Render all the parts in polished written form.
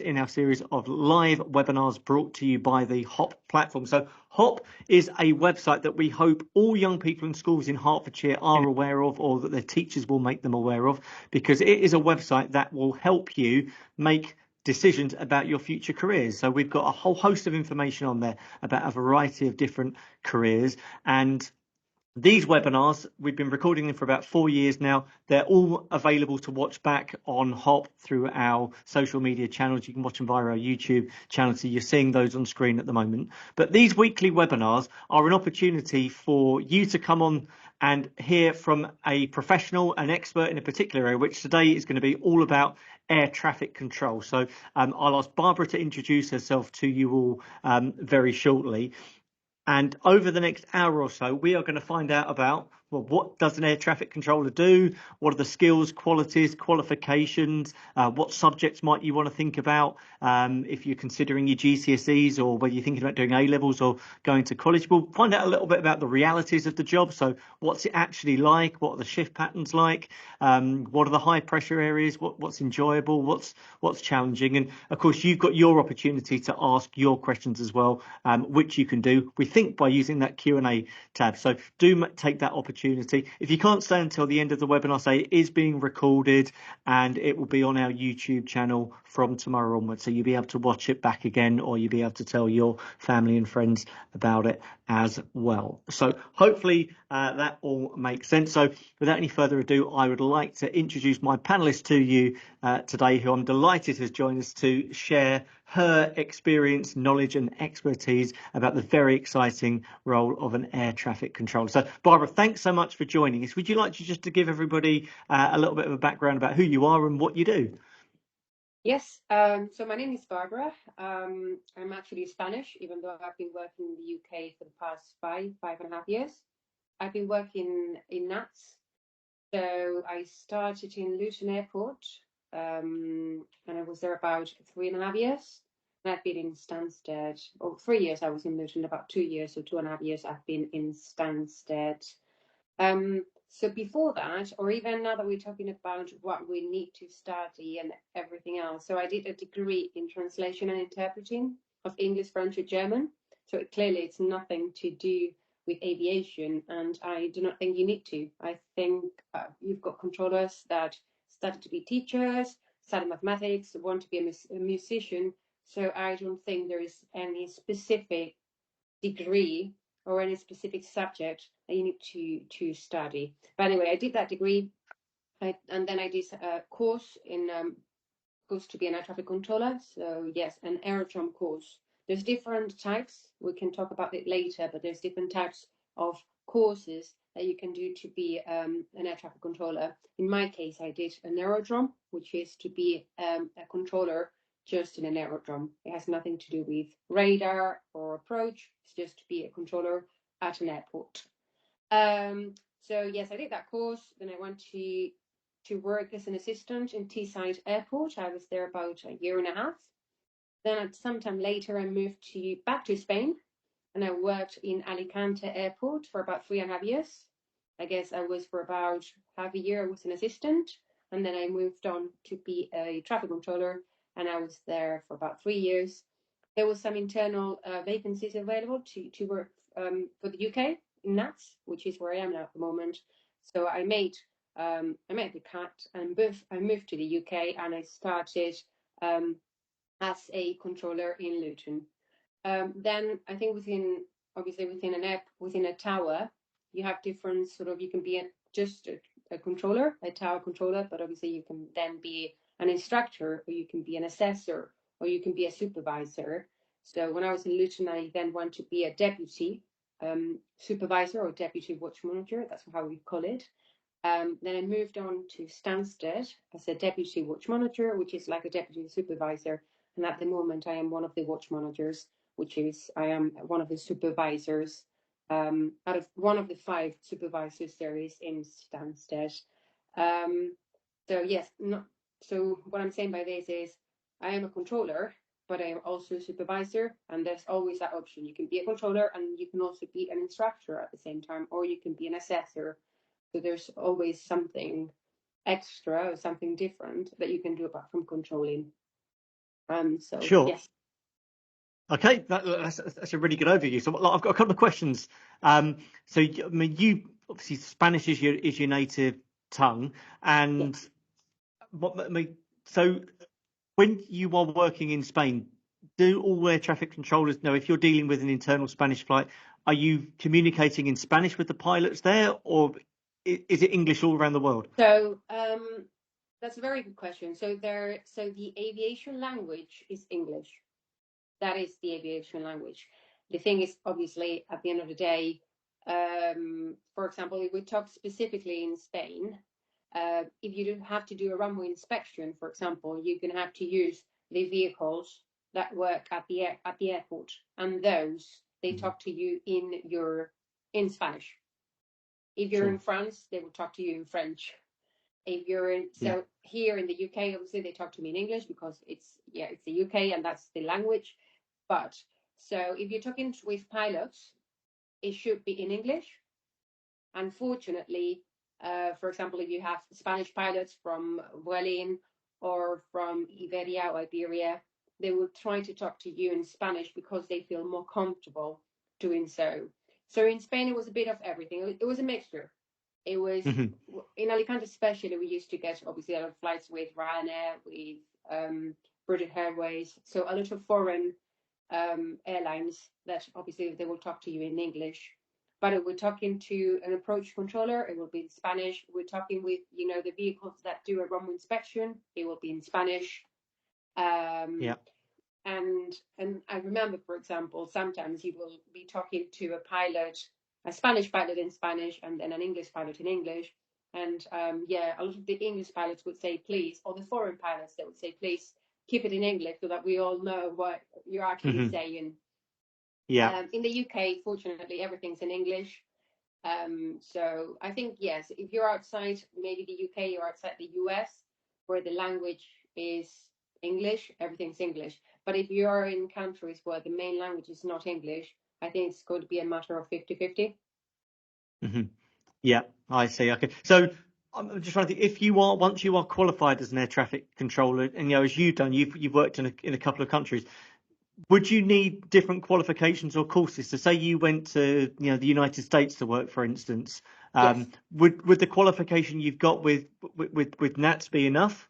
in our series of live webinars brought to you by the Hop platform. So Hop is a website that we hope all young people in schools in Hertfordshire are aware of, or that their teachers will make them aware of, because it is a website that will help you make decisions about your future careers. So we've got a whole host of information on there about a variety of different careers, and these webinars, we've been recording them for about 4 years now. They're all available to watch back on Hop through our social media channels. You can watch them via our YouTube channel, so you're seeing those on screen at the moment. But these weekly webinars are an opportunity for you to come on and hear from a professional, an expert in a particular area, which today is going to be all about air traffic control. So I'll ask Barbara to introduce herself to you all very shortly. And over the next hour or so, we are going to find out about, well, what does an air traffic controller do? What are the skills, qualities, qualifications? What subjects might you want to think about if you're considering your GCSEs, or whether you're thinking about doing A-levels or going to college? We'll find out a little bit about the realities of the job. So what's it actually like? What are the shift patterns like? What are the high pressure areas? What's enjoyable? What's challenging? And of course, you've got your opportunity to ask your questions as well, which you can do, we think, by using that Q&A tab. So do take that opportunity. If you can't stay until the end of the webinar, say it is being recorded and it will be on our YouTube channel from tomorrow onwards. So you'll be able to watch it back again, or you'll be able to tell your family and friends about it as well. So hopefully that all makes sense. So without any further ado, I would like to introduce my panelist to you today, who I'm delighted has joined us to share her experience, knowledge and expertise about the very exciting role of an air traffic controller. So Barbara, thanks so much for joining us. Would you like to just to give everybody a little bit of a background about who you are and what you do? Yes, so my name is Barbara. I'm actually Spanish, even though I've been working in the UK for the past five and a half years. I've been working in NATS. So I started in Luton Airport, and I was there about 3.5 years. And I've been in Stansted, 3 years I was in Luton, about 2 years, so 2.5 years I've been in Stansted. So before that, or even now that we're talking about what we need to study and everything else, so I did a degree in translation and interpreting of English, French, and German. So clearly it's nothing to do with aviation, and I do not think you need to. I think you've got controllers that started to be teachers, study mathematics, want to be a musician. So I don't think there is any specific degree or any specific subject that you need to study. But anyway, I did that degree, and then I did a course to be an air traffic controller. So yes, an aerodrome course. There's different types. We can talk about it later, but there's different types of courses that you can do to be an air traffic controller. In my case, I did an aerodrome, which is to be a controller just in an aerodrome. It has nothing to do with radar or approach. It's just to be a controller at an airport. So yes, I did that course. Then I went to work as an assistant in Teesside Airport. I was there about 1.5 years. Then sometime later, I moved back to Spain, and I worked in Alicante Airport for about 3.5 years. I guess I was for about half a year. I was an assistant, and then I moved on to be a traffic controller, and I was there for about 3 years. There was some internal vacancies available to work for the UK in NATS, which is where I am now at the moment. So I made the cut and I moved to the UK, and I started as a controller in Luton. Then I think within a tower, you have different you can be just a controller, a tower controller, but obviously you can then be an instructor, or you can be an assessor, or you can be a supervisor. So when I was in Luton, I then went to be a deputy supervisor, or deputy watch manager. That's how we call it. Then I moved on to Stansted as a deputy watch manager, which is like a deputy supervisor. And at the moment, I am one of the watch managers, I am one of the supervisors out of one of the 5 supervisors there is in Stansted. So yes, so what I'm saying by this is I am a controller, but I am also a supervisor, and there's always that option. You can be a controller, and you can also be an instructor at the same time, or you can be an assessor. So there's always something extra or something different that you can do apart from controlling. So Sure. yes. Okay, that's a really good overview. So I've got a couple of questions. So I mean, you obviously Spanish is your native tongue, Yes. and what I mean, so when you are working in Spain, do all air traffic controllers know if you're dealing with an internal Spanish flight, are you communicating in Spanish with the pilots there, or is it English all around the world? So that's a very good question. So the aviation language is English. That is the aviation language. The thing is, obviously, at the end of the day, for example, if we talk specifically in Spain, if you do have to do a runway inspection, for example, you're going to have to use the vehicles that work at the airport, and those they Mhm. talk to you in Spanish. If you're in Sure. France, they will talk to you in French. If you're in, Yeah. so here in the UK, obviously they talk to me in English because it's the UK and that's the language. But so if you're talking with pilots, it should be in English. Unfortunately, for example, if you have Spanish pilots from Vueling or from Iberia or Iberia, they will try to talk to you in Spanish because they feel more comfortable doing so. So in Spain, it was a bit of everything. It was a mixture. It was Mhm. in Alicante, especially. We used to get obviously a lot of flights with Ryanair, with British Airways, so a lot of foreign airlines that obviously they will talk to you in English. But if we're talking to an approach controller, it will be in Spanish. We're talking with the vehicles that do a runway inspection, it will be in Spanish. Um, Yeah. and I remember, for example, sometimes you will be talking to a pilot, a Spanish pilot in Spanish, and then an English pilot in English. And yeah, a lot of the English pilots would say please, or the foreign pilots they would say please keep it in English so that we all know what you're actually Mhm. saying. Yeah. In the UK, fortunately, everything's in English. So I think yes, if you're outside maybe the UK or outside the US, where the language is English, everything's English. But if you're in countries where the main language is not English, I think it's going to be a matter of 50-50. Mhm. Yeah, I see. Okay. So I'm just trying to think, if you are once you are qualified as an air traffic controller, and as you've done, you've worked in a couple of countries, would you need different qualifications or courses? So say you went to the United States to work, for instance, Yes. would the qualification you've got with NATS be enough?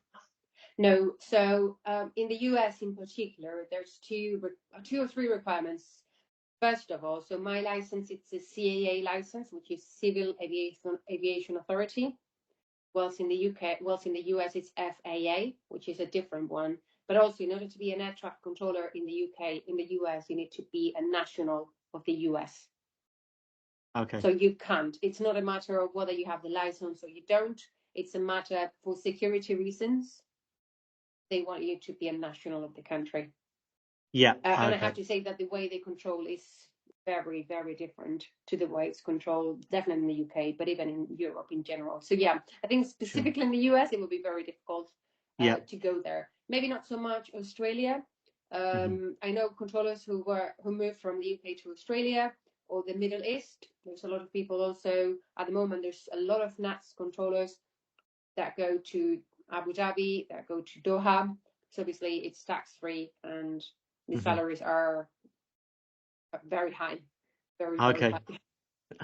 No. So in the US in particular, there's two or three requirements. First of all, so my license, it's a CAA license, which is Civil Aviation Authority. Whilst in the US, it's FAA, which is a different one. But also, in order to be an air traffic controller in the US, you need to be a national of the US. Okay. So you can't. It's not a matter of whether you have the license or you don't. It's a matter for security reasons. They want you to be a national of the country. Yeah. And I have Okay. to say that the way they control is very, very different to the way it's controlled, definitely in the UK, but even in Europe in general. So yeah, I think Sure. specifically in the US, it will be very difficult Yeah. to go there. Maybe not so much Australia. Hmm. I know controllers who moved from the UK to Australia or the Middle East. There's a lot of people also at the moment. There's a lot of NATS controllers that go to Abu Dhabi, that go to Doha. So obviously it's tax free and the Hmm. salaries are very high, very, very Okay. high.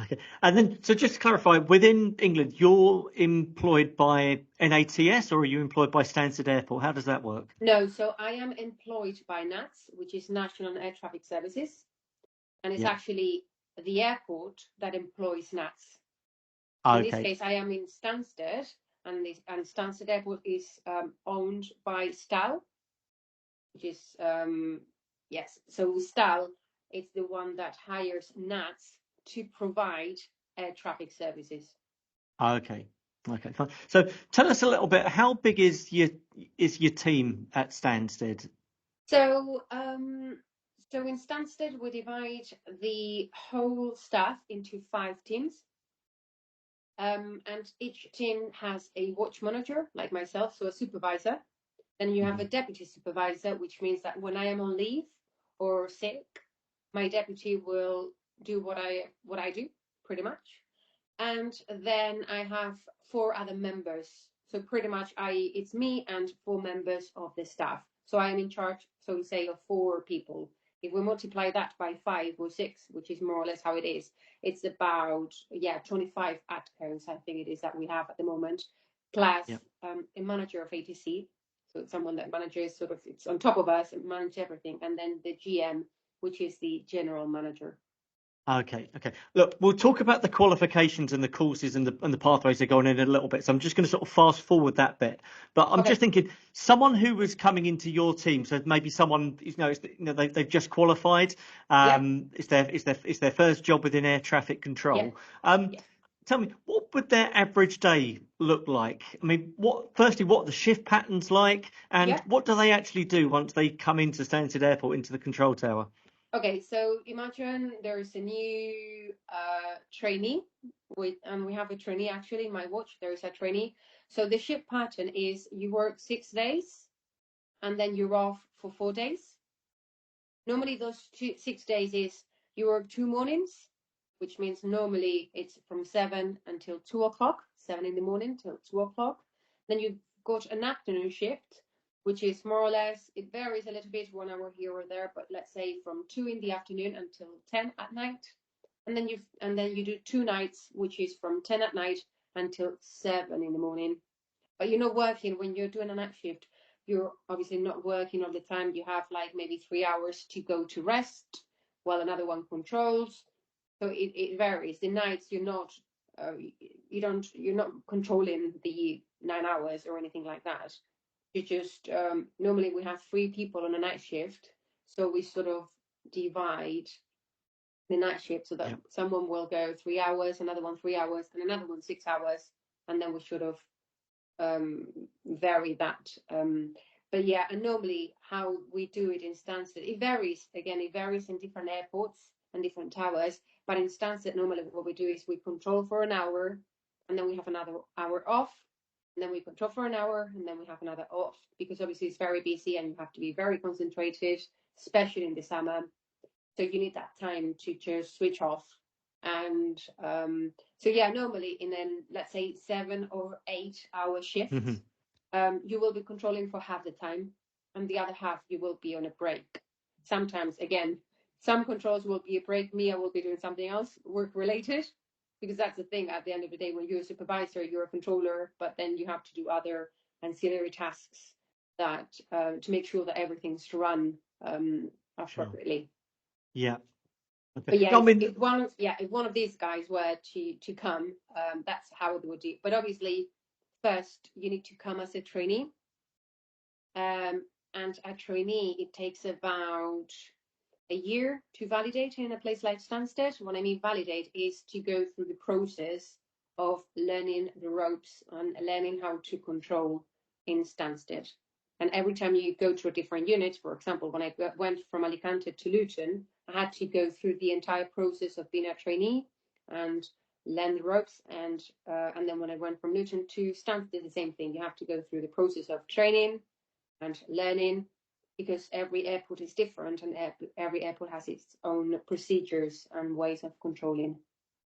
Okay. And then, so just to clarify, within England, you're employed by NATS or are you employed by Stansted Airport? How does that work? No, so I am employed by NATS, which is National Air Traffic Services, and it's Yeah. actually the airport that employs NATS. In this Okay. case, I am in Stansted, and Stansted Airport is owned by STAL, which is yes. So STAL is the one that hires NATS to provide air traffic services. Okay. Okay. Fine. So tell us a little bit. How big is your team at Stansted? So, so in Stansted, we divide the whole staff into 5 teams. And each team has a watch manager, like myself, so a supervisor. Then you have Hmm. a deputy supervisor, which means that when I am on leave or sick, my deputy will do what I do, pretty much. And then I have 4 other members. So pretty much it's me and 4 members of the staff. So I am in charge, so we say, of 4 people. If we multiply that by 5 or 6, which is more or less how it is, it's about 25 ATCOs, I think it is, that we have at the moment, plus a manager of ATC. So it's someone that manages sort of, it's on top of us and manage everything, and then the GM, which is the general manager. Okay. Look, we'll talk about the qualifications and the courses and the pathways that go on in a little bit. So I'm just going to sort of fast forward that bit. But I'm just thinking, someone who was coming into your team, so maybe someone they've just qualified. It's their first job within air traffic control. Tell me, what would their average day look like? I mean, what are the shift patterns like, and what do they actually do once they come into Stansted Airport, into the control tower? Okay, so imagine there's a new trainee, and we have a trainee actually in my watch. There is a trainee. So the shift pattern is you work 6 days, and then you're off for 4 days. Normally, those 6 days is you work 2 mornings, which means normally it's from 7 until 2 o'clock, 7 in the morning till 2 o'clock. Then you've got an afternoon shift, which is more or less, it varies a little bit, 1 hour here or there, but let's say from 2 in the afternoon until 10 at night. And then you do 2 nights, which is from 10 at night until 7 in the morning. But you're not working when you're doing a night shift. You're obviously not working all the time. You have like maybe 3 hours to go to rest while another one controls. So it varies. The nights you're not controlling the 9 hours or anything like that. You just normally we have 3 people on a night shift, so we sort of divide the night shift so that someone will go 3 hours, another one 3 hours, and another one 6 hours, and then we sort of vary that. But and normally how we do it in Stansted, it varies. Again, it varies in different airports and different towers. But in Stansted, normally what we do is we control for an hour, and then we have another hour off, and then we control for an hour, and then we have another off, because obviously it's very busy and you have to be very concentrated, especially in the summer. So you need that time to just switch off. And normally in then let's say 7 or 8 hour shift, you will be controlling for half the time, and the other half you will be on a break. Sometimes, again, some controls will be a break. Me, I will be doing something else work related, because that's the thing. At the end of the day, when you're a supervisor, you're a controller, but then you have to do other ancillary tasks that to make sure that everything's run appropriately. Yeah. Okay. But if one of these guys were to come, that's how it would do. But obviously, first you need to come as a trainee, and a trainee, it takes about a year to validate in a place like Stansted. What I mean validate is to go through the process of learning the ropes and learning how to control in Stansted. And every time you go to a different unit, for example, when I went from Alicante to Luton, I had to go through the entire process of being a trainee and learn the ropes. And then when I went from Luton to Stansted, the same thing. You have to go through the process of training and learning, because every airport is different, and every airport has its own procedures and ways of controlling.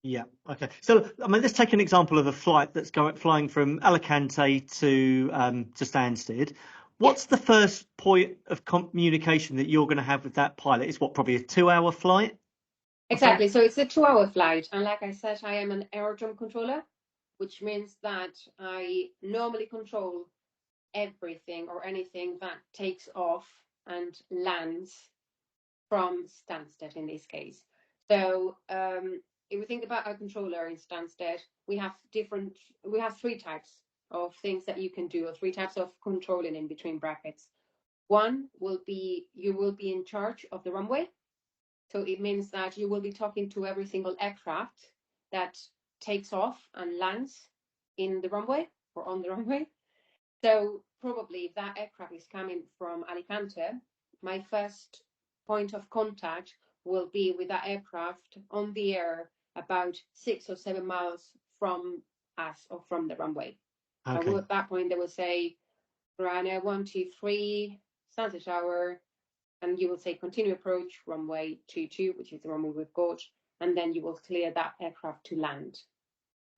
Yeah. Okay. So, I mean, let's take an example of a flight that's flying from Alicante to Stansted. What's the first point of communication that you're going to have with that pilot? It's probably a 2-hour flight? Exactly. So it's a 2-hour flight. And like I said, I am an aerodrome controller, which means that I normally control everything or anything that takes off and lands from Stansted in this case. So if we think about a controller in Stansted, we have 3 types of things that you can do, or 3 types of controlling in between brackets. One will be you will be in charge of the runway. So it means that you will be talking to every single aircraft that takes off and lands in the runway or on the runway. So probably if that aircraft is coming from Alicante, my first point of contact will be with that aircraft on the air about 6 or 7 miles from us or from the runway. Okay. At that point, they will say, Ryanair 123, Stansted Tower, and you will say continue approach runway 22, which is the runway we've got, and then you will clear that aircraft to land.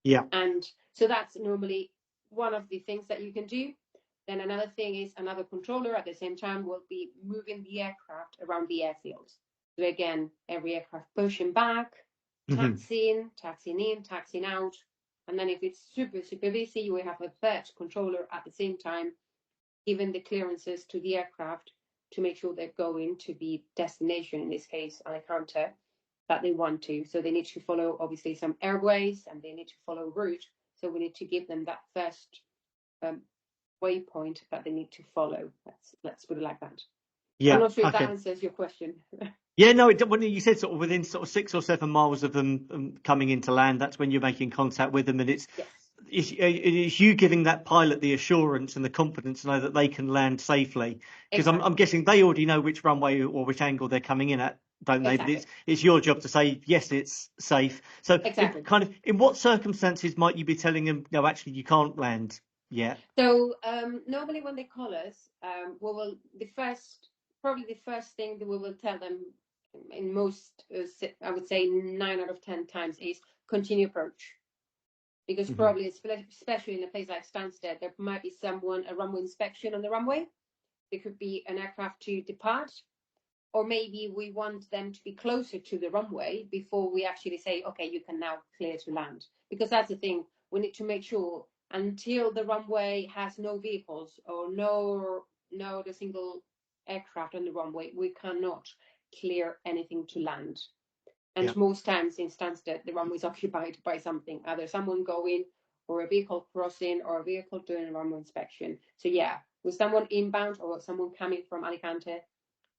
Yeah. And so that's normally one of the things that you can do. Then another thing is another controller at the same time will be moving the aircraft around the airfield. So again, every aircraft pushing back, taxiing in, taxiing out. And then if it's super, super busy, you will have a third controller at the same time, giving the clearances to the aircraft to make sure they're going to the destination, in this case, Alicante, that they want to. So they need to follow, obviously, some airways and they need to follow route. So we need to give them that first waypoint that they need to follow. Let's put it like that. Yeah. I'm not sure if Okay. that answers your question. Yeah, no, when you said sort of within sort of 6 or 7 miles of them coming into land, that's when you're making contact with them, and Yes. it's you giving that pilot the assurance and the confidence to know that they can land safely. Because Exactly. I'm guessing they already know which runway or which angle they're coming in at, don't they? Exactly. But it's your job to say yes, it's safe. So Exactly. in what circumstances might you be telling them, no, actually you can't land yet? So normally when they call us, we will probably the first thing that we will tell them in most, I would say 9 out of 10 times, is continue approach. Because probably, especially in a place like Stansted, there might be a runway inspection on the runway. There could be an aircraft to depart, or maybe we want them to be closer to the runway before we actually say, okay, you can now clear to land. Because that's the thing, we need to make sure until the runway has no vehicles or no the single aircraft on the runway, we cannot clear anything to land. And most times in Stansted, the runway is occupied by something, either someone going or a vehicle crossing or a vehicle doing a runway inspection. So yeah, with someone inbound or someone coming from Alicante,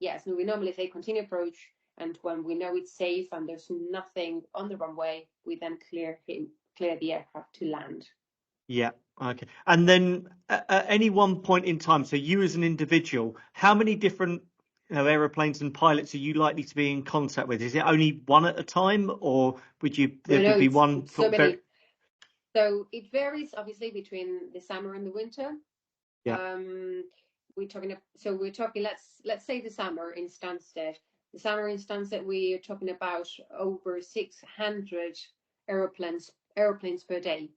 yes, we normally say continue approach. And when we know it's safe and there's nothing on the runway, we then clear the aircraft to land. Yeah. Okay. And then at any one point in time, so you as an individual, how many different aeroplanes and pilots are you likely to be in contact with? Is it only one at a time, or would be one? So many. So it varies obviously between the summer and the winter. Yeah. We're talking. Let's say the summer in Stansted. The summer in Stansted, we are talking about over 600 aeroplanes per day.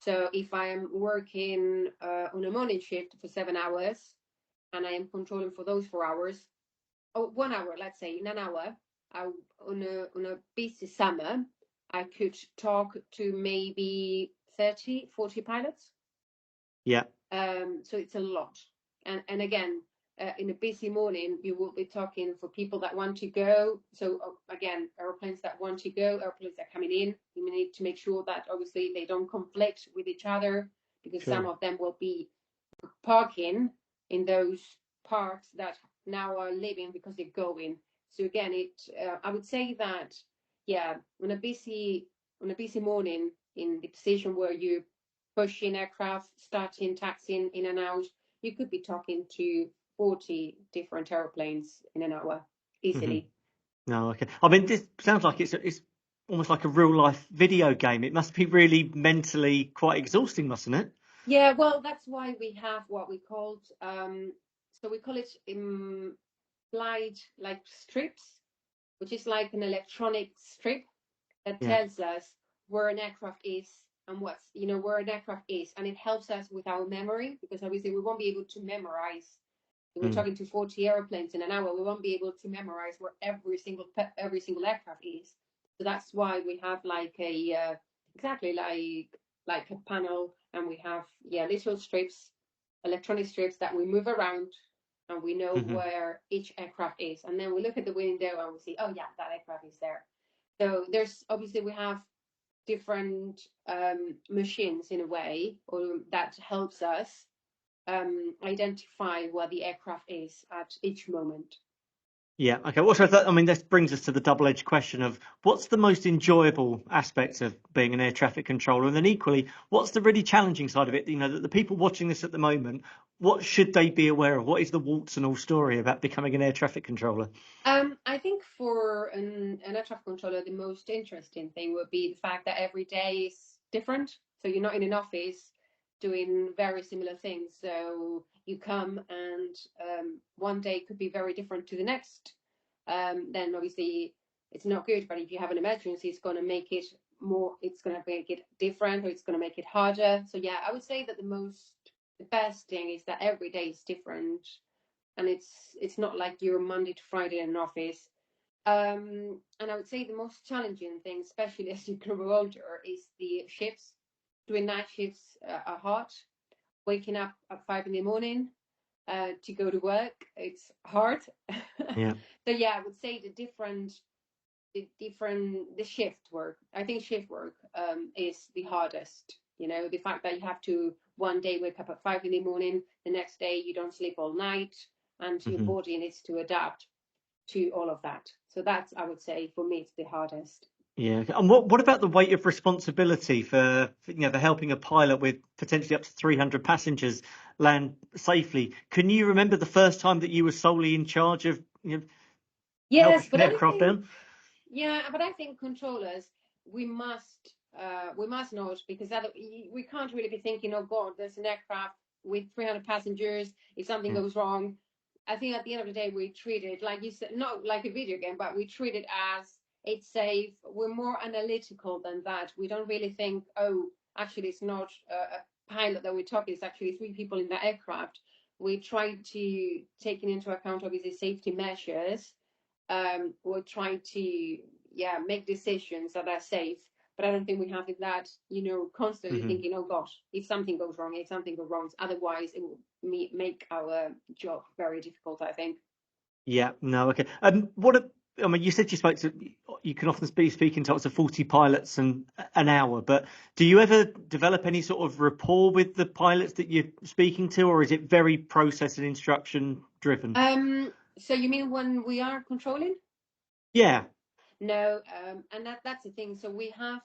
So if I am working on a morning shift for 7 hours and I am controlling for those 4 hours, or 1 hour, let's say in an hour, on a busy summer, I could talk to maybe 30, 40 pilots. Yeah. So it's a lot. And again, in a busy morning, you will be talking for people that want to go. So again, airplanes that want to go, airplanes that are coming in. You need to make sure that obviously they don't conflict with each other, because some of them will be parking in those parks that now are leaving because they're going. So again, I would say that, yeah, on a busy morning, in the position where you pushing aircraft, starting, taxiing in and out, you could be talking to 40 different airplanes in an hour easily. No, okay. I mean, this sounds like it's almost like a real life video game. It must be really mentally quite exhausting, mustn't it? Yeah, well, that's why we have what we called, so we call it flight like strips, which is like an electronic strip that tells us where an aircraft is and where an aircraft is, and it helps us with our memory, because obviously we won't be able to memorize. We're talking to 40 airplanes in an hour. We won't be able to memorize where every single aircraft is. So that's why we have like a exactly like a panel, and we have little strips, electronic strips that we move around, and we know where each aircraft is. And then we look at the window and we see, oh yeah, that aircraft is there. So there's obviously we have different machines in a way, or that helps us identify where the aircraft is at each moment. Yeah. Okay. Well, so I mean, this brings us to the double-edged question of what's the most enjoyable aspect of being an air traffic controller, and then equally, what's the really challenging side of it? That the people watching this at the moment, what should they be aware of? What is the warts and all story about becoming an air traffic controller? I think for an air traffic controller, the most interesting thing would be the fact that every day is different. So you're not in an office doing very similar things. So you come and one day could be very different to the next. Then obviously it's not good, but if you have an emergency, it's going to make it different, or it's going to make it harder. So yeah, I would say that the most the best thing is that every day is different, and it's not like you're Monday to Friday in an office. And I would say the most challenging thing, especially as you grow older, is the shifts. Doing night shifts are hard. Waking up at 5 in the morning to go to work, it's hard. Yeah. So yeah, I would say the shift work. I think shift work is the hardest. The fact that you have to one day wake up at 5 in the morning, the next day you don't sleep all night, and your Hmm. body needs to adapt to all of that. So that's, I would say, for me, it's the hardest. Yeah. And what about the weight of responsibility for helping a pilot with potentially up to 300 passengers land safely? Can you remember the first time that you were solely in charge of helping Yes, but an I aircraft think, down? yeah, but I think controllers, we must know it, because that we can't really be thinking, oh God, there's an aircraft with 300 passengers. If something Yeah. goes wrong, I think at the end of the day we treat it like you said, not like a video game, but we treat it as it's safe. We're more analytical than that. We don't really think, oh, actually it's not a pilot that we're talking. It's actually three people in the aircraft. We try to take into account obviously safety measures. We're trying to, yeah, make decisions that are safe, but I don't think we have that, constantly Hmm. thinking, oh gosh, if something goes wrong, otherwise it will make our job very difficult, I think. Yeah. No. Okay. I mean, you said you can often be speaking to up to 40 pilots an hour, but do you ever develop any sort of rapport with the pilots that you're speaking to, or is it very process and instruction driven? So you mean when we are controlling? Yeah. No, and that's the thing. So we have,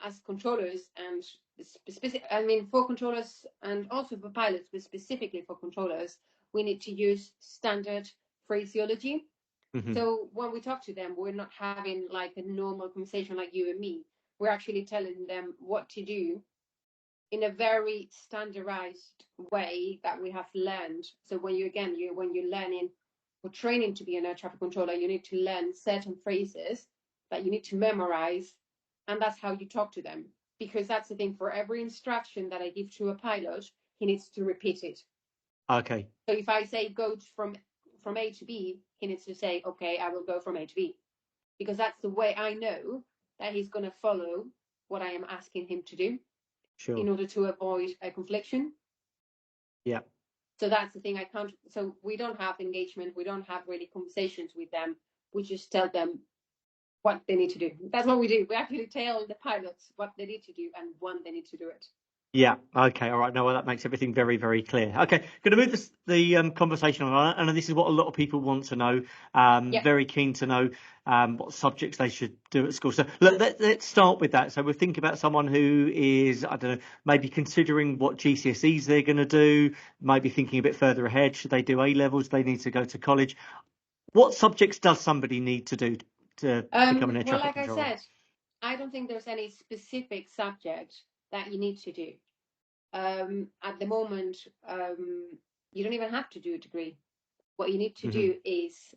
as controllers and specific, I mean, for controllers and also for pilots, but specifically for controllers, we need to use standard phraseology. Hmm. So when we talk to them, we're not having like a normal conversation like you and me. We're actually telling them what to do in a very standardized way that we have learned. So when you're learning or training to be an air traffic controller, you need to learn certain phrases that you need to memorize, and that's how you talk to them. Because that's the thing, for every instruction that I give to a pilot, he needs to repeat it. Okay. So if I say go from A to B, he needs to say, okay, I will go from A to B, because that's the way I know that he's going to follow what I am asking him to do Sure. in order to avoid a confliction. Yeah. So that's the thing. I can't. So we don't have engagement. We don't have really conversations with them. We just tell them what they need to do. That's what we do. We actually tell the pilots what they need to do and when they need to do it. Yeah. Okay. All right. No, well, that makes everything very, very clear. Okay. Going to move the conversation on, and this is what a lot of people want to know. Yeah. Very keen to know what subjects they should do at school. So let's start with that. So we're thinking about someone who is, I don't know, maybe considering what GCSEs they're going to do, maybe thinking a bit further ahead. Should they do A levels? They need to go to college. What subjects does somebody need to do to become an air Well, traffic like I controller? said, I don't think there's any specific subject that you need to do. At the moment, you don't even have to do a degree. What you need to Hmm. do is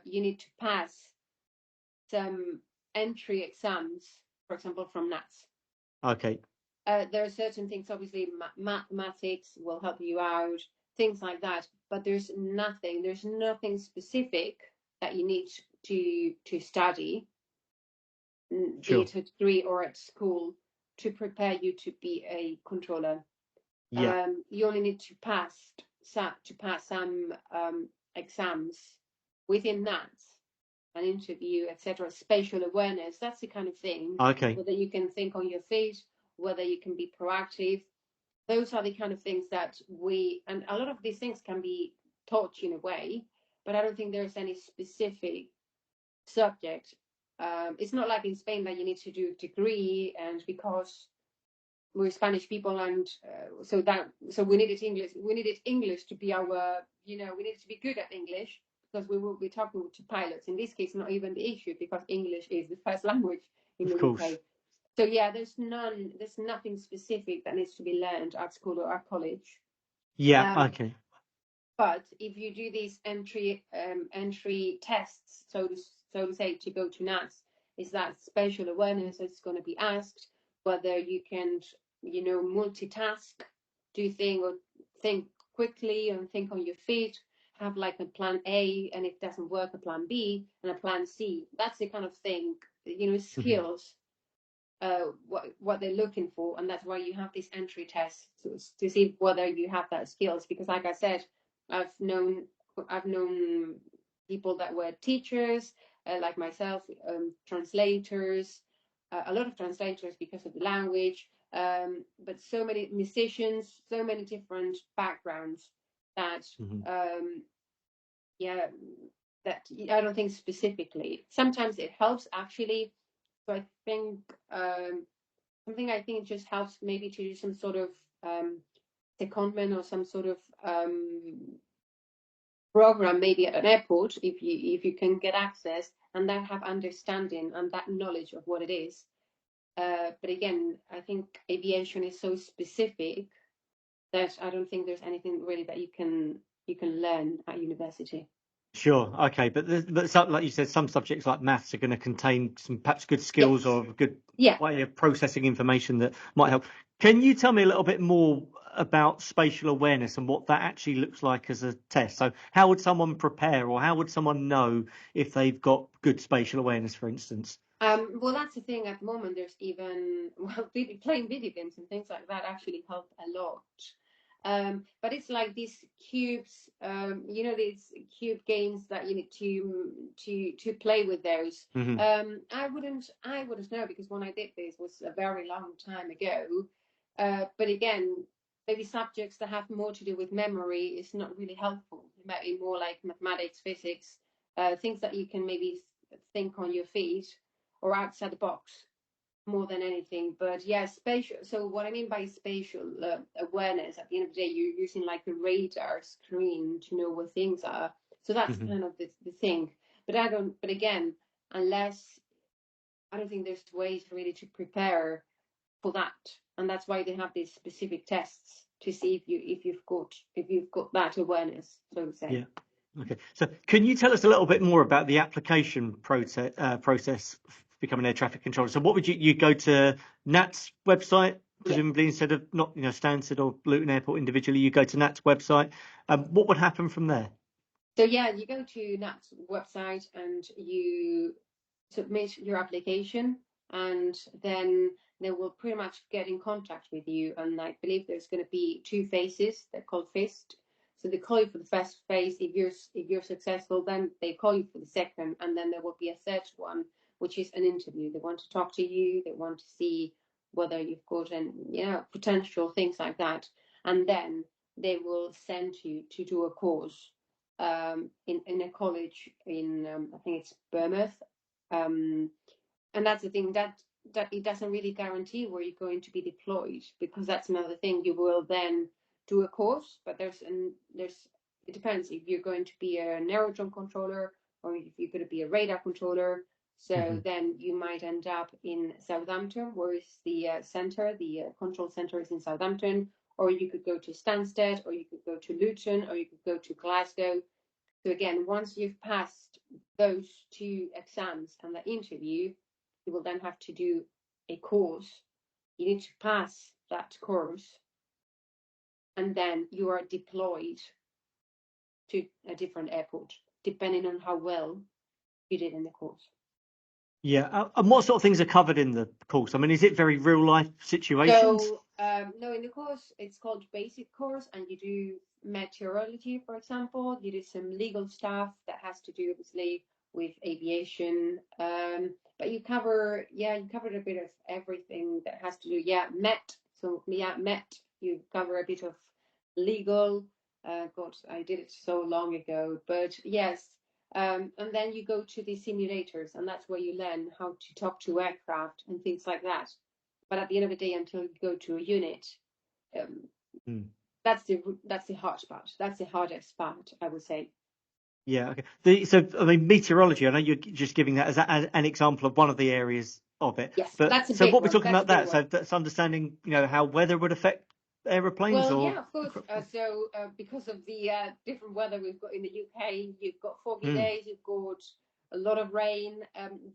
you need to pass some entry exams, for example, from NATS. Okay. There are certain things, obviously, mathematics will help you out, things like that. But there's nothing specific that you need to study, be Sure. it a degree or at school, to prepare you to be a controller. Yeah. You only need to pass some exams within that, an interview, etc. Spatial awareness, that's the kind of thing, Okay. whether you can think on your feet, whether you can be proactive. Those are the kind of things that and a lot of these things can be taught in a way, but I don't think there's any specific subject. It's not like in Spain that you need to do a degree, and because we're Spanish people, and so we needed English. We needed English to be we needed to be good at English, because we will be talking to pilots. In this case, not even the issue, because English is the first language in Of the course. UK. So yeah, there's nothing specific that needs to be learned at school or at college. Yeah. Um, Okay. but if you do these entry tests, so to say, to go to NATS, is that spatial awareness is going to be asked, whether you can, multitask, do things, or think quickly and think on your feet, have like a plan A, and if it doesn't work, a plan B and a plan C. That's the kind of thing, Hmm. skills, what they're looking for, and that's why you have these entry tests to see whether you have that skills. Because, like I said, I've known people that were teachers, like myself, translators, a lot of translators because of the language, but so many musicians, so many different backgrounds that, Hmm. yeah, that I don't think specifically. Sometimes it helps actually. So I think something I think just helps maybe to do some sort of secondment or some sort of program maybe at an airport if you can get access and then have understanding and that knowledge of what it is. But again, I think aviation is so specific that I don't think there's anything really that you can learn at university. Sure. Okay. But some, like you said, some subjects like maths are going to contain some perhaps good skills Yes. or a good Yeah. way of processing information that might help. Can you tell me a little bit more about spatial awareness and what that actually looks like as a test? So how would someone prepare, or how would someone know if they've got good spatial awareness, for instance? Well, that's the thing. At the moment, there's even playing video games and things like that actually help a lot. But it's like these cubes, these cube games that you need to play with those. Hmm. I wouldn't know because when I did this was a very long time ago. But again, maybe subjects that have more to do with memory is not really helpful. It might be more like mathematics, physics, things that you can maybe think on your feet or outside the box more than anything. But yeah, spatial. So what I mean by spatial awareness, at the end of the day, you're using like the radar screen to know where things are. So that's Hmm. kind of the thing. But I don't. But again, unless I don't think there's ways really to prepare for that, and that's why they have these specific tests to see if you've got that awareness, so to say. Yeah. Okay. So can you tell us a little bit more about the application process for becoming air traffic controller? So what would you go to NAT's website, Yeah. presumably instead of not, Stansted or Luton Airport individually, you go to NAT's website. What would happen from there? So yeah, you go to NAT's website and you submit your application, and then they will pretty much get in contact with you. And I believe there's going to be two phases. They're called FIST. So they call you for the first phase. If you're successful, then they call you for the second, and then there will be a third one, which is an interview. They want to talk to you. They want to see whether you've got an potential, things like that, and then they will send you to do a course in a college in I think it's Bournemouth, um, and that's the thing that it doesn't really guarantee where you're going to be deployed, because that's another thing. You will then do a course, but there's it depends if you're going to be an aerodrome controller or if you're going to be a radar controller. So Hmm. then you might end up in Southampton, where is the center, the control center is in Southampton, or you could go to Stansted, or you could go to Luton, or you could go to Glasgow. So again, once you've passed those two exams and the interview, you will then have to do a course. You need to pass that course, and then you are deployed to a different airport, depending on how well you did in the course. Yeah. And what sort of things are covered in the course? I mean, is it very real life situations? So no, in the course it's called basic course, and you do meteorology, for example. You do some legal stuff that has to do obviously with aviation, but you cover a bit of everything that has to do met. So yeah, met. You cover a bit of legal. God, I did it so long ago, but yes. And then you go to the simulators, and that's where you learn how to talk to aircraft and things like that. But at the end of the day, until you go to a unit, um, Hmm. that's the hard part. That's the hardest part, I would say. Yeah. Okay. So I mean, meteorology. I know you're just giving that as an example of one of the areas of it. Yes, But that's a so big what we're one. talking That's a about big that. one. So that's understanding, how weather would affect aeroplanes Well, or. yeah, of course. So because of the different weather we've got in the UK, you've got foggy Hmm. days, you've got a lot of rain.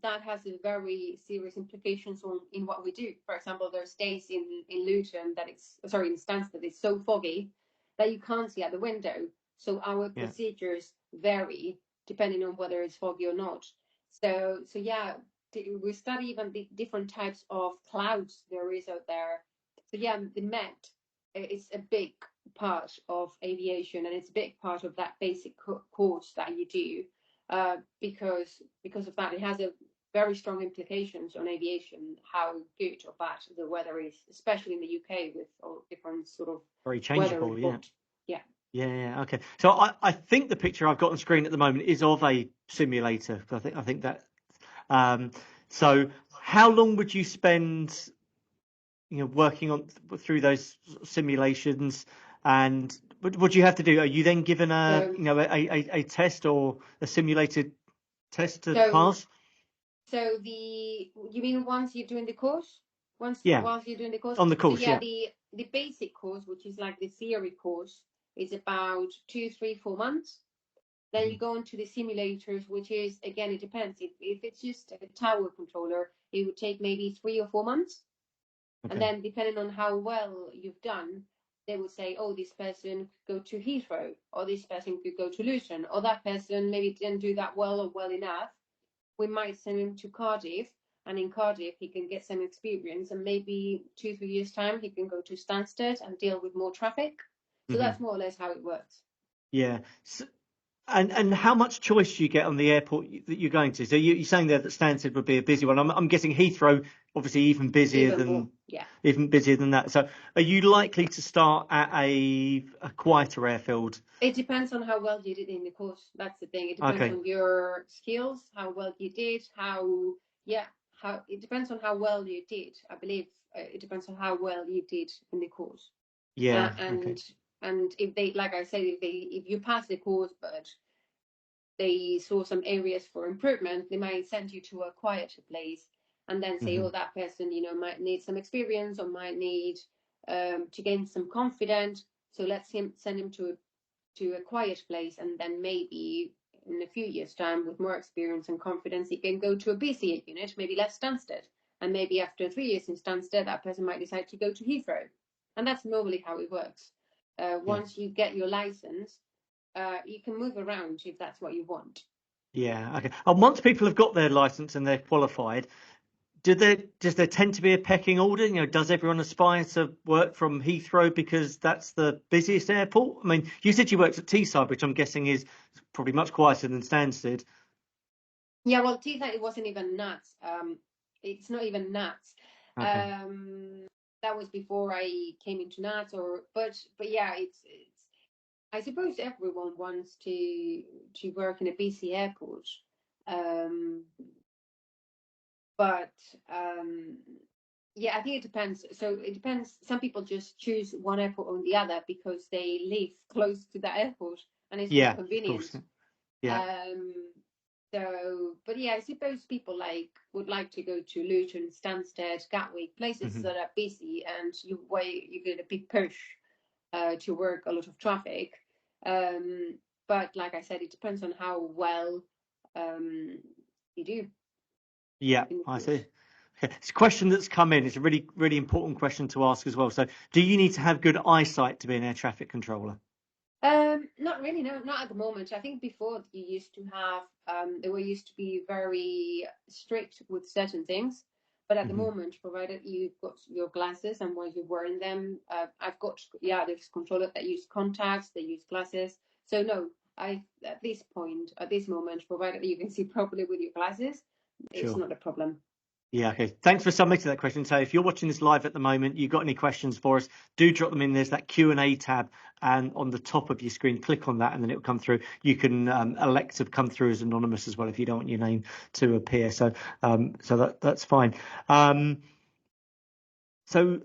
That has a very serious implications on in what we do. For example, there's days in Luton that it's sorry in Stansted it's so foggy that you can't see at the window. So our procedures vary depending on whether it's foggy or not. So yeah, we study even the different types of clouds there is out there. So yeah, the Met is a big part of aviation, and it's a big part of that basic course that you do, because of that, it has a very strong implications on aviation, how good or bad the weather is, especially in the UK with all different sort of very weather changeable. report. Yeah. Yeah. Okay. So I think the picture I've got on screen at the moment is of a simulator. I think that. So how long would you spend, working on through those simulations, and what do you have to do? Are you then given a test or a simulated test to pass? So you mean once you're doing the course? Whilst you're doing the course? On the course, so the basic course, which is like the theory course, is about 2, 3, 4 months. Then you go into the simulators, which is, again, it depends. If it's just a tower controller, it would take maybe 3 or 4 months. Okay. And then depending on how well you've done, they would say, oh, this person could go to Heathrow, or this person could go to Luton, or that person maybe didn't do that well or well enough. We might send him to Cardiff, and in Cardiff he can get some experience, and maybe 2, 3 years time he can go to Stansted and deal with more traffic. So that's more or less how it works. Yeah. So, and how much choice do you get on the airport that you're going to? So you're saying there that Stansted would be a busy one. I'm guessing Heathrow, obviously, even busier than that. So are you likely to start at a quieter airfield? It depends on how well you did in the course. That's the thing. It depends on your skills, how well you did, it depends on how well you did. I believe it depends on how well you did in the course. Yeah. And if they, like I said, if you pass the course, but they saw some areas for improvement, they might send you to a quieter place and then say, oh, that person, might need some experience or might need to gain some confidence. So let's send him to a quiet place, and then maybe in a few years' time, with more experience and confidence, he can go to a busier unit, maybe less Stansted. And maybe after 3 years in Stansted, that person might decide to go to Heathrow. And that's normally how it works. Once you get your license, you can move around if that's what you want. Yeah. Okay. And once people have got their license and they're qualified, does there tend to be a pecking order? Does everyone aspire to work from Heathrow because that's the busiest airport? I mean, you said you worked at Teesside, which I'm guessing is probably much quieter than Stansted. Yeah, well, Teesside, it wasn't even nuts. It's not even nuts. Okay. That was before I came into nuts, but yeah, it's. I suppose everyone wants to work in a busy airport. But yeah, I think it depends. So it depends. Some people just choose one airport or the other because they live close to the airport and it's more convenient. Of course. Yeah. But yeah, I suppose people would like to go to Luton, Stansted, Gatwick, places that are busy, and you get a big push to work a lot of traffic. But like I said, it depends on how well you do. Yeah, I see. Okay. It's a question that's come in. It's a really, really important question to ask as well. So, do you need to have good eyesight to be an air traffic controller? Not really, no, not at the moment. I think before you used to have, they were used to be very strict with certain things. But at the moment, provided you've got your glasses and while you're wearing them, I've got, there's controllers that use contacts, they use glasses. So no, at this moment, provided you can see properly with your glasses, it's not a problem. Yeah, okay. Thanks for submitting that question. So if you're watching this live at the moment, you've got any questions for us, do drop them in. There's that Q&A tab, and on the top of your screen, click on that and then it will come through. You can elect to come through as anonymous as well if you don't want your name to appear. So that's fine. So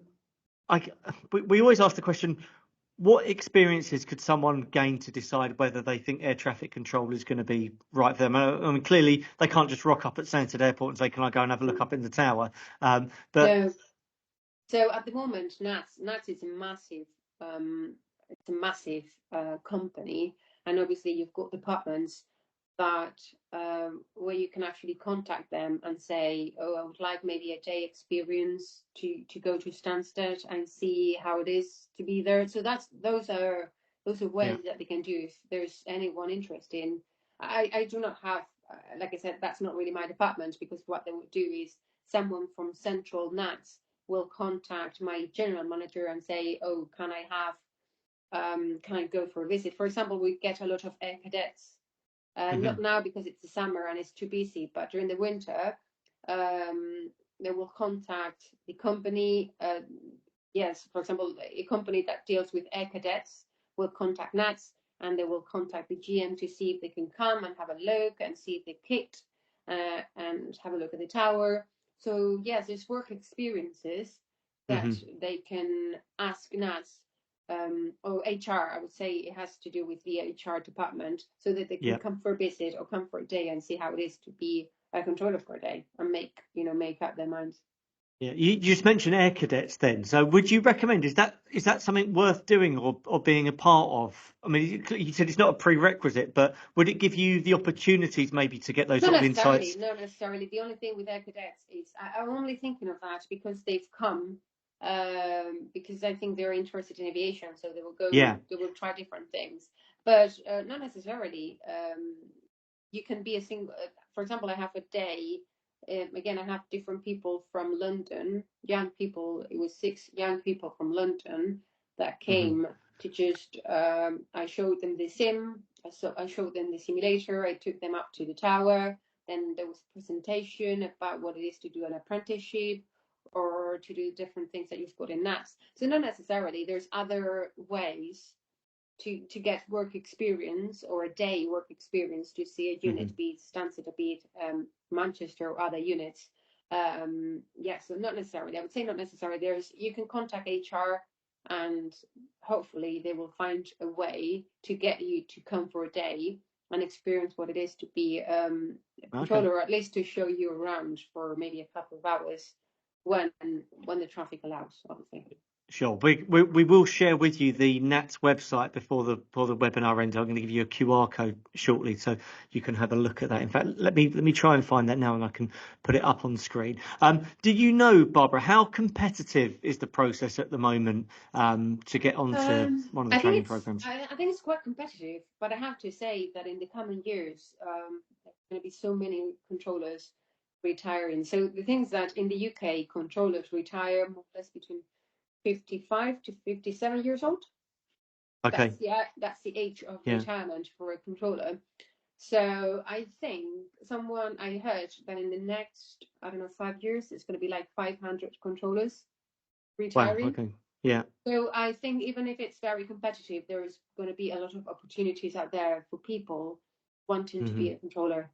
we always ask the question, what experiences could someone gain to decide whether they think air traffic control is going to be right for them? I mean, clearly they can't just rock up at Stansted Airport and say, "Can I go and have a look up in the tower?" No. So at the moment, NATS is a massive company, and obviously you've got departments that where you can actually contact them and say, oh, I would like maybe a day experience to go to Stansted and see how it is to be there. So those are those are Yeah. ways that they can do if there's anyone interested in. I do not have, like I said, that's not really my department, because what they would do is someone from Central NATS will contact my general manager and say, oh, can I go for a visit? For example, we get a lot of air cadets. Not now because it's the summer and it's too busy, but during the winter, they will contact the company. Yes, for example, a company that deals with air cadets will contact NATS, and they will contact the GM to see if they can come and have a look and see the kit, and have a look at the tower. So yes, there's work experiences that they can ask NATS, or HR. I would say it has to do with the HR department, so that they can Yeah. come for a visit or come for a day and see how it is to be a controller for a day, and make up their minds. Yeah, you just mentioned air cadets then. So would you recommend, is that something worth doing or being a part of? I mean, you said it's not a prerequisite, but would it give you the opportunities maybe to get those Not sort of necessarily, insights? not necessarily. The only thing with air cadets is I'm only thinking of that because they've come, because I think they're interested in aviation, so Yeah. they will try different things, but not necessarily. You can be a single. For example, I have a day. Again, I have different people from London, young people. It was 6 young people from London that came to just. I showed them the sim. I showed them the simulator. I took them up to the tower. Then there was a presentation about what it is to do an apprenticeship or to do different things that you've got in NATS. So not necessarily. There's other ways to get work experience, or a day work experience, to see a unit, be it Stansted, be it Manchester or other units. So not necessarily. I would say not necessarily. You can contact HR, and hopefully they will find a way to get you to come for a day and experience what it is to be a controller, or at least to show you around for maybe a couple of hours when the traffic allows, obviously. Sure. We will share with you the NATS website before the webinar ends. I'm going to give you a QR code shortly, so you can have a look at that. In fact, let me try and find that now, and I can put it up on screen. Do you know, Barbara, how competitive is the process at the moment to get onto one of the training programs? I think it's quite competitive, but I have to say that in the coming years, there's going to be so many controllers retiring. So the things that in the UK, controllers retire more or less between 55 to 57 years old. Okay. That's the age of Yeah. retirement for a controller. So I think I heard that in the next, I don't know, 5 years, it's going to be like 500 controllers Wow. retiring. Okay. Yeah. So I think even if it's very competitive, there is going to be a lot of opportunities out there for people wanting to be a controller.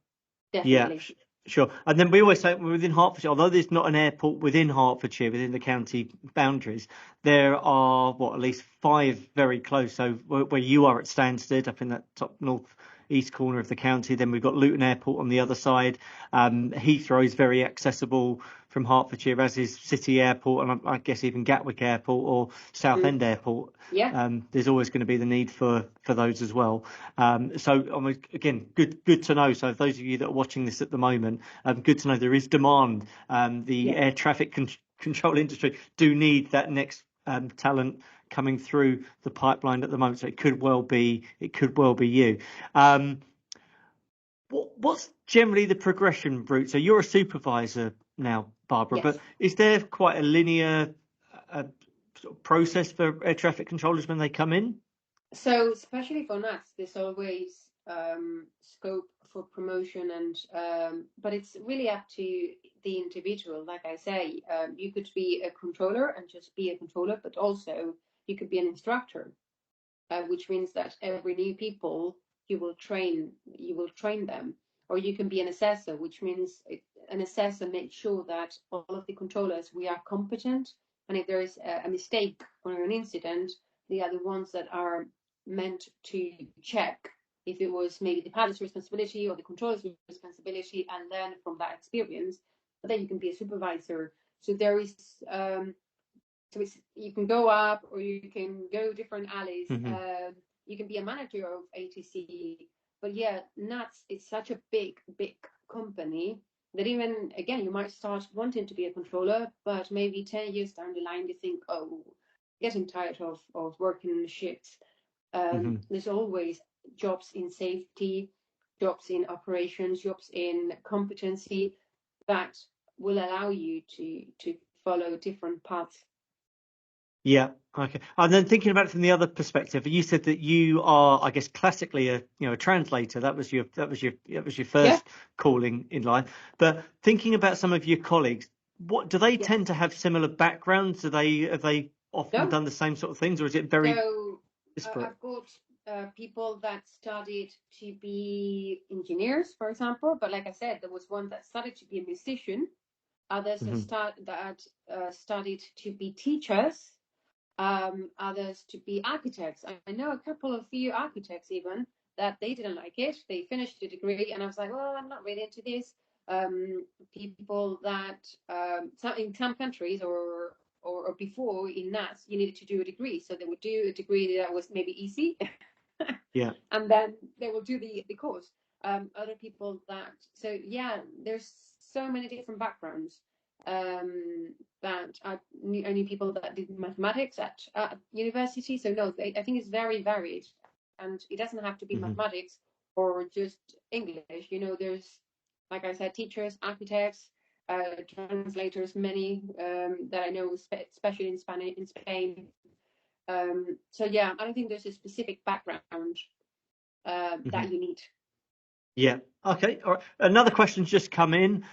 Yeah. Definitely. Sure. And then we always say within Hertfordshire, although there's not an airport within Hertfordshire, within the county boundaries, there are, at least 5 very close. So where you are at Stansted, up in that top north east corner of the county, then we've got Luton Airport on the other side. Heathrow is very accessible from Hertfordshire, as is City Airport, and I guess even Gatwick Airport or Southend Airport. Yeah. There's always going to be the need for those as well. So again, good to know. So those of you that are watching this at the moment, good to know there is demand. The air traffic control industry do need that next talent coming through the pipeline at the moment. So it could well be you. What's generally the progression route? So you're a supervisor now, Barbara, Yes. but is there quite a linear sort of process for air traffic controllers when they come in? So especially for NATS, there's always scope for promotion, and but it's really up to the individual. Like I say, you could be a controller and just be a controller, but also you could be an instructor, which means that every new people you will train them, or you can be an assessor, which means an assessor makes sure that all of the controllers, we are competent, and if there is a mistake or an incident, they are the ones that are meant to check if it was maybe the pilot's responsibility or the controller's responsibility, and learn from that experience. But then you can be a supervisor. So there is you can go up or you can go different alleys. You can be a manager of ATC. But yeah, NATS is such a big company that even, again, you might start wanting to be a controller, but maybe 10 years down the line, you think, oh, getting tired of working shifts. There's always jobs in safety, jobs in operations, jobs in competency that will allow you to follow different paths. Yeah. Okay. And then thinking about it from the other perspective, you said that you are, I guess, classically a translator. That was your first calling in life. But thinking about some of your colleagues, what do they tend to have similar backgrounds? Have they often done the same sort of things, or is it very disparate? I've got people that studied to be engineers, for example. But like I said, there was one that studied to be a musician. Others that studied to be teachers. Others to be architects. I know a few architects even that they didn't like it. They finished the degree, and I was like, well, I'm not really into this. People that in some countries or before in NATS, you needed to do a degree, so they would do a degree that was maybe easy, and then they will do the course. Other people that there's so many different backgrounds. That I knew people that did mathematics at university. So no, I think it's very varied, and it doesn't have to be mathematics or just English. There's, like I said, teachers, architects, translators, many that I know, especially in Spain. So yeah, I don't think there's a specific background that you need. Yeah. Okay. All right. Another question's just come in.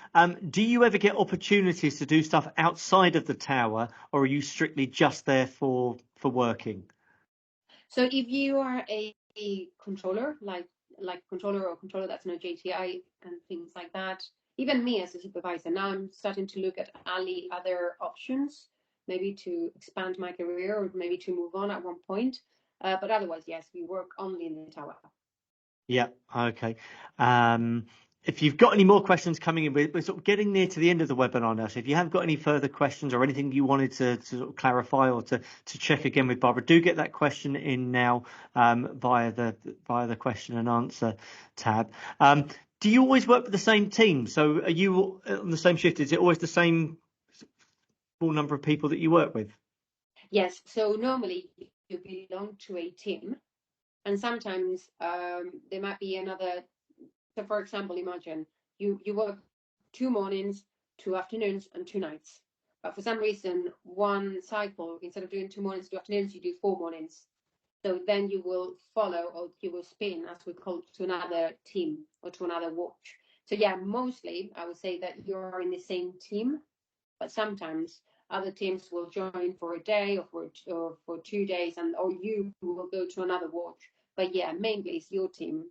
Do you ever get opportunities to do stuff outside of the tower, or are you strictly just there for working? So if you are a controller, like controller or controller that's no JTI and things like that, even me as a supervisor, now I'm starting to look at other options, maybe to expand my career or maybe to move on at one point. But otherwise, yes, we work only in the tower. Yeah. Okay. If you've got any more questions coming in, we're sort of getting near to the end of the webinar now. So if you have got any further questions or anything you wanted to sort of clarify or to check again with Barbara, do get that question in now via the question and answer tab. Do you always work with the same team? So are you on the same shift? Is it always the same full number of people that you work with? Yes. So normally you belong to a team, and sometimes there might be another. So, for example, imagine you work 2 mornings, 2 afternoons, and 2 nights. But for some reason, one cycle, instead of doing 2 mornings, 2 afternoons, you do 4 mornings. So then you will follow, or you will spin, as we call it, to another team or to another watch. So yeah, mostly I would say that you're in the same team, but sometimes other teams will join for a day or for 2 days, or you will go to another watch. But yeah, mainly it's your team,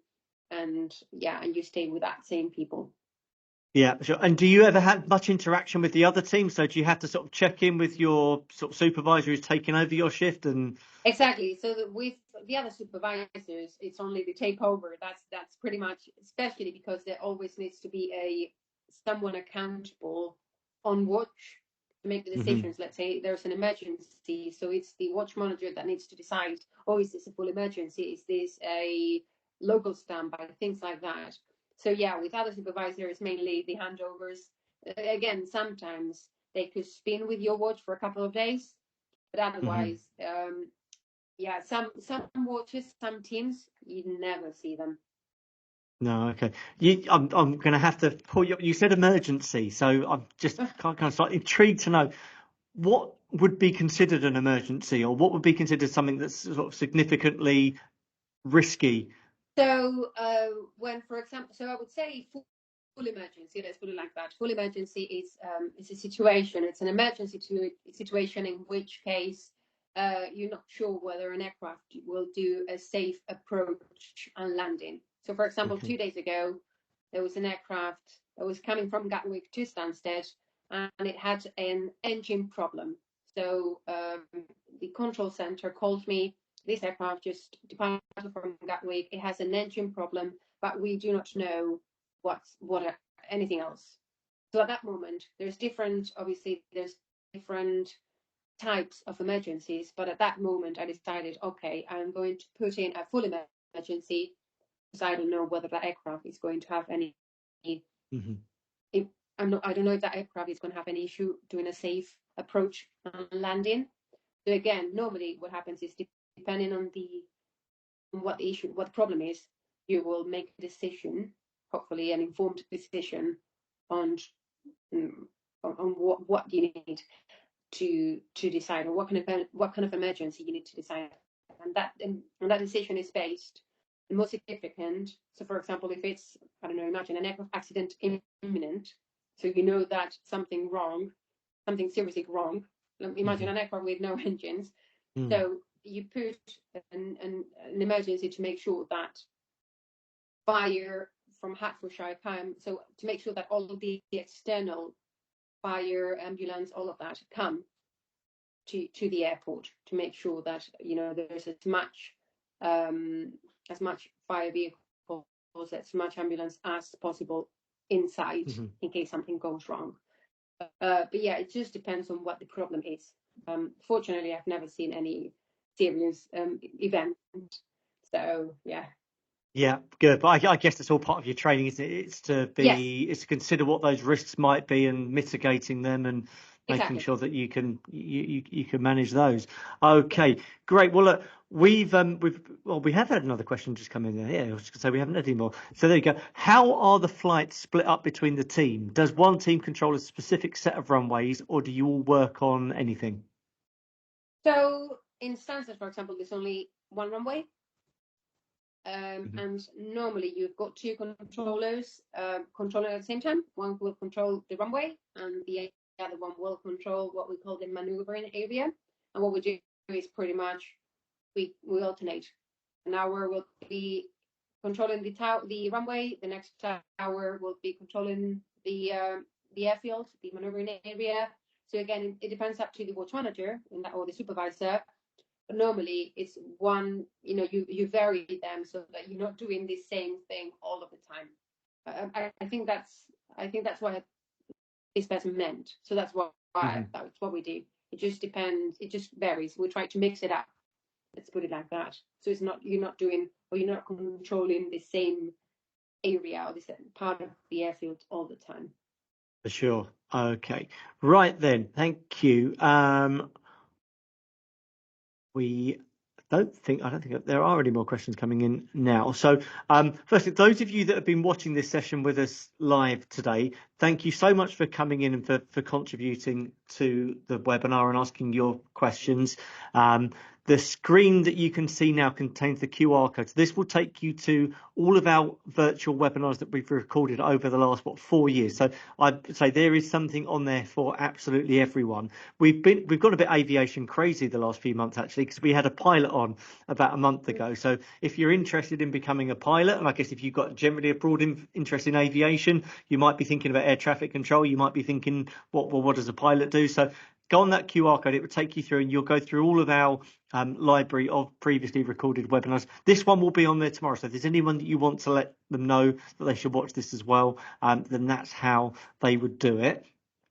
and you stay with that same people. Yeah, sure. And do you ever have much interaction with the other team? So do you have to sort of check in with your sort of supervisor who's taking over your shift? And exactly. So with the other supervisors, it's only the takeover. That's pretty much, especially because there always needs to be someone accountable on watch to make the decisions. Let's say there's an emergency, so it's the watch manager that needs to decide, oh, is this a full emergency? Is this a local standby? Things like that. So yeah, with other supervisors, mainly the handovers. Again, sometimes they could spin with your watch for a couple of days, but otherwise, some watches, some teams, you never see them. No, okay. I'm going to have to pull you. You said emergency, so I'm just kind of slightly intrigued to know what would be considered an emergency, or what would be considered something that's sort of significantly risky. So when, for example, so I would say full emergency. Let's put it like that. Full emergency is a situation. It's an emergency situation in which case you're not sure whether an aircraft will do a safe approach and landing. So, for example, 2 days ago, there was an aircraft that was coming from Gatwick to Stansted, and it had an engine problem. So the control center called me. This aircraft just departed from Gatwick. It has an engine problem, but we do not know what anything else. So at that moment, there's different types of emergencies, but at that moment I decided, okay, I'm going to put in a full emergency because I don't know whether that aircraft is going to have any. I don't know if that aircraft is going to have any issue doing a safe approach and landing. So again, normally what happens is, depending on the what the issue, what the problem is, you will make a decision, hopefully an informed decision on on what you need to decide, or what kind of emergency you need to decide, and that decision is based, the most significant. So, for example, if it's, I don't know, imagine an aircraft accident imminent, so you know that something seriously wrong. Imagine an aircraft with no engines. So you put an emergency to make sure that fire from Hertfordshire come, so to make sure that all of the external fire, ambulance, all of that come to the airport, to make sure that, you know, there's as much fire vehicles, as much ambulance as possible inside, in case something goes wrong. But yeah, it just depends on what the problem is. Fortunately, I've never seen any serious event. So yeah. Yeah, good. But I guess that's all part of your training, isn't it? It's to consider what those risks might be and mitigating them, and making sure that you can manage those. Okay, great. Well, look, we have had another question just come in there. Yeah, I was going to say we haven't had any more. So there you go. How are the flights split up between the team? Does one team control a specific set of runways, or do you all work on anything? So in Stansted, for example, there's only one runway. And normally you've got two controllers controlling at the same time. One will control the runway, and the other one will control what we call the maneuvering area. And what we do is pretty much we alternate. An hour will be controlling the runway. The next hour will be controlling the airfield, the maneuvering area. So again, it depends up to the watch manager or the supervisor. But normally it's one, you know, you vary them so that you're not doing the same thing all of the time. I think that's what this person meant. So that's what we do. It just depends. It just varies. We try to mix it up. Let's put it like that. So it's not, you're not controlling the same area or the same part of the airfield all the time. For sure. Okay. Right then. Thank you. I don't think there are any more questions coming in now. So firstly, those of you that have been watching this session with us live today, thank you so much for coming in and for contributing to the webinar and asking your questions. The screen that you can see now contains the QR code. So this will take you to all of our virtual webinars that we've recorded over the last 4 years. So I'd say there is something on there for absolutely everyone. We've got a bit aviation crazy the last few months, actually, because we had a pilot on about a month ago. So if you're interested in becoming a pilot, and I guess if you've got generally a broad interest in aviation, you might be thinking about air traffic control. You might be thinking, what does a pilot do? So go on that QR code. It will take you through, and you'll go through all of our library of previously recorded webinars. This one will be on there tomorrow. So if there's anyone that you want to let them know that they should watch this as well, then that's how they would do it.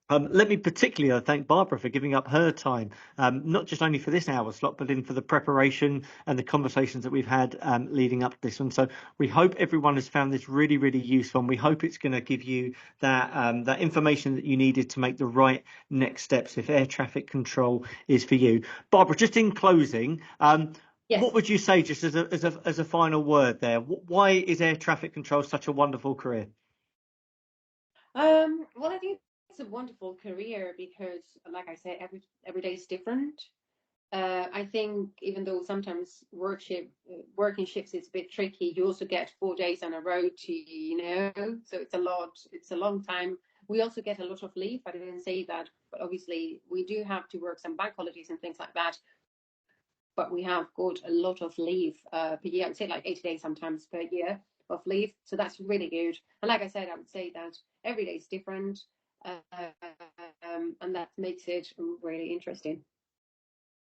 Let me particularly thank Barbara for giving up her time, not just only for this hour slot, but for the preparation and the conversations that we've had leading up to this one. So we hope everyone has found this really, really useful, and we hope it's going to give you that information that you needed to make the right next steps if air traffic control is for you. Barbara, just in closing, yes, what would you say, just as a final word there? Why is air traffic control such a wonderful career? Well, I think it's a wonderful career because, like I said, every day is different. I think even though sometimes working shifts is a bit tricky, you also get 4 days on a road so it's a long time. We also get a lot of leave. I didn't say that, but obviously we do have to work some bank holidays and things like that. But we have got a lot of leave per year. I would say like 80 days sometimes per year of leave. So that's really good. And like I said, I would say that every day is different. And that makes it really interesting.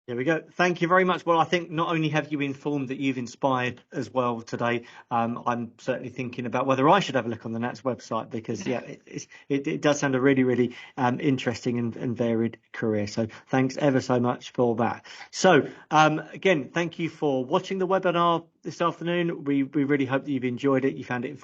There we go. Thank you very much. Well, I think not only have you informed, that you've inspired as well today. I'm certainly thinking about whether I should have a look on the NATS website, because it does sound a really, really interesting and varied career. So thanks ever so much for that. So again, thank you for watching the webinar this afternoon. We really hope that you've enjoyed it. You found it informative.